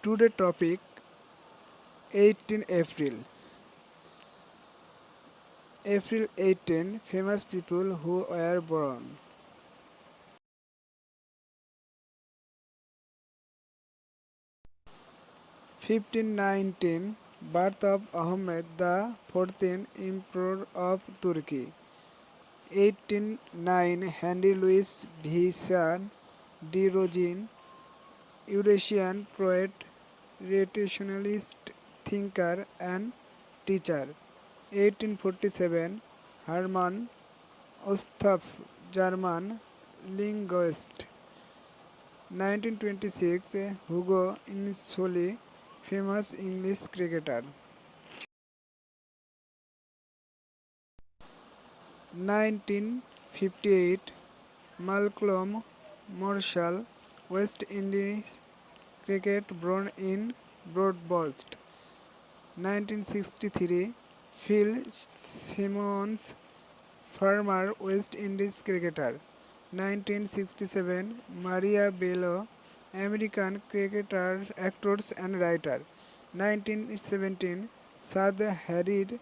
Today topic 18 April. April 18 famous people who were born. 1519 birth of Ahmed the 14th Emperor of Turkey. 1809 Henry Louis Vincent de Rosin, Eurasian poet, rationalist thinker and teacher. 1847 Hermann Osthoff, German linguist. 1926 Hugo Insoli, famous English cricketer. 1958 Malcolm Marshall, West Indies cricket, born in Broadbost. 1963 Phil Simmons, former West Indies cricketer. 1967 Maria Bello, American cricketer, actress and writer. 1917 Saad Hariri,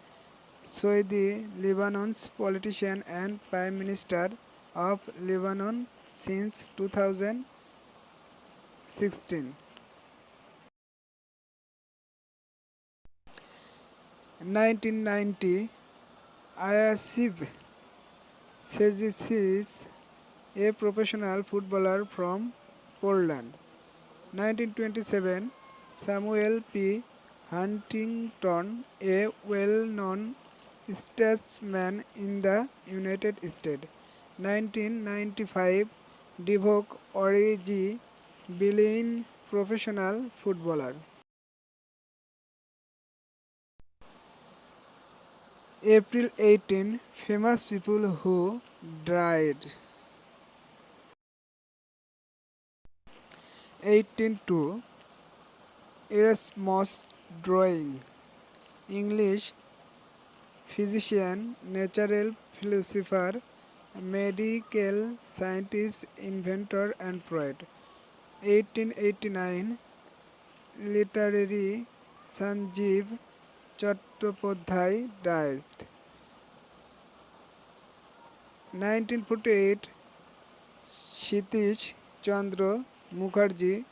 Saudi Lebanon's politician and Prime Minister of Lebanon since 2016. 1990 Ayasif Sezis, a professional footballer from Poland. 1927 Samuel P. Huntington, a well-known statesman in the United States. 1995 Divock Origi, Belizean professional footballer. April 18 famous people who died. 1802 Erasmus Darwin, English physician, natural philosopher, medical scientist, inventor and poet. 1889 literary Sanjeev Chattopadhyay died. 1948 Kshitiz Chandra Mukherjee,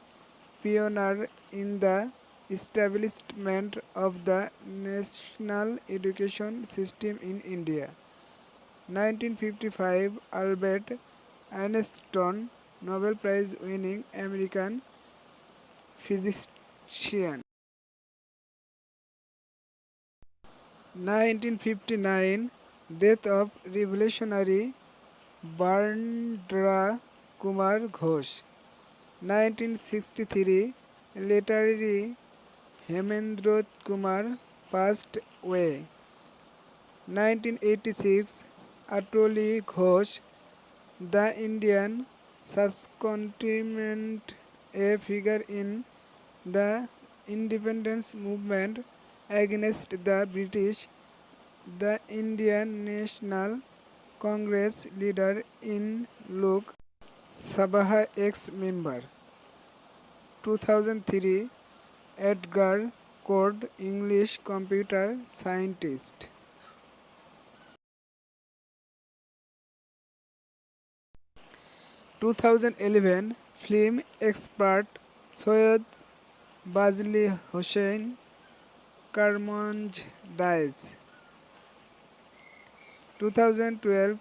pioneer in the establishment of the national education system in India. 1955 Albert Einstein, Nobel Prize winning American physician. 1959 Death of revolutionary Barndra Kumar Ghosh. 1963 literary Hemendra Kumar passed away. 1986 Atoli Ghosh, the Indian subcontinent, a figure in the independence movement against the British, the Indian National Congress leader in Lok Sabha ex-member. 2003 Edgar Code, English computer scientist. 2011 film expert Soyed Bazli Hossein Karmanj dies. 2012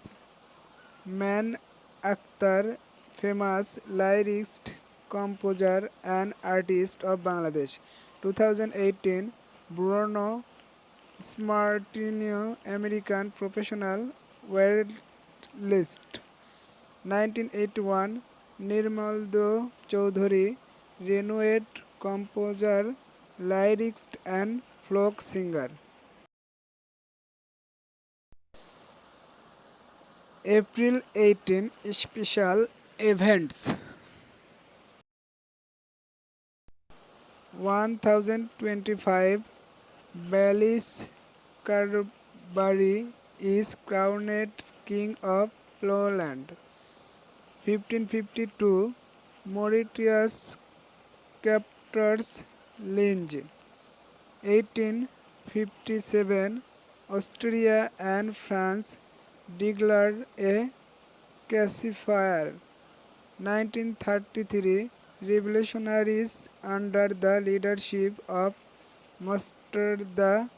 Man Akhtar, famous lyricist, composer and artist of Bangladesh. 2018 Bruno Smartinho, American professional wirelist. 1981 Nirmaldo Chowdhury, renowned composer, lyricist and folk singer. April 18 special events. 1025 Baelish Carberry is crowned King of Poland. 1552 Mauritius captures Linge. 1857, Austria and France declared a ceasefire. 1933, revolutionaries under the leadership of Mostada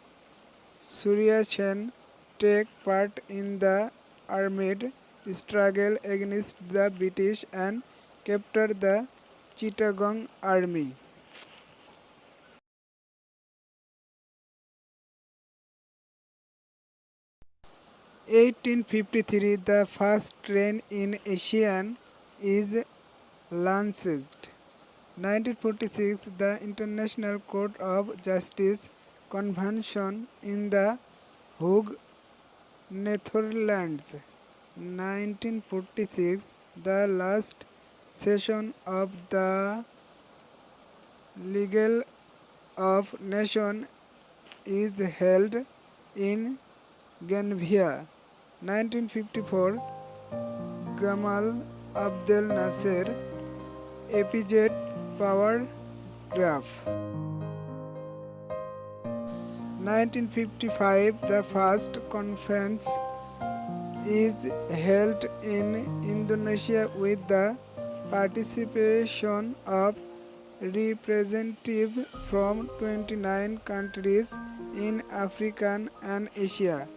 Suryasen take part in the armed struggle against the British and capture the Chittagong army. 1853, the first train in ASEAN is launched. 1946, the International Court of Justice Convention in The Hague, Netherlands. 1946, the last session of the League of Nations is held in Geneva. 1954, Gamal Abdel Nasser epijet power graph. 1955, the first conference is held in Indonesia with the participation of representatives from 29 countries in Africa and Asia.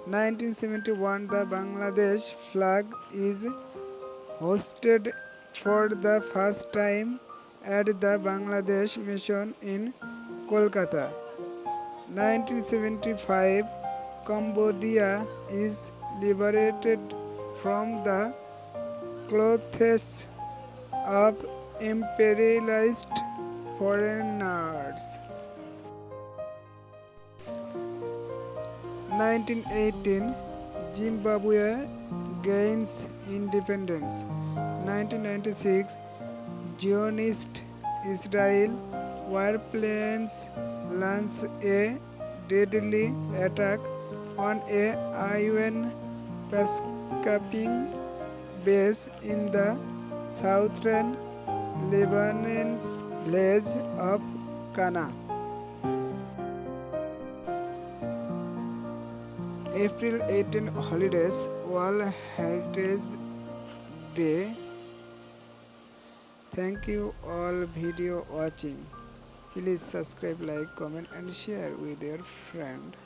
1971, the Bangladesh flag is hosted for the first time at the Bangladesh Mission in Kolkata. 1975, Cambodia is liberated from the clutches of imperialist foreigners. 1918, Zimbabwe gains independence. 1996, Zionist Israel warplanes launch a deadly attack on a UN peacekeeping base in the southern Lebanon's village of Kana. April 18 holidays, World Heritage Day. Thank you all video watching. Please subscribe, like, comment and share with your friend.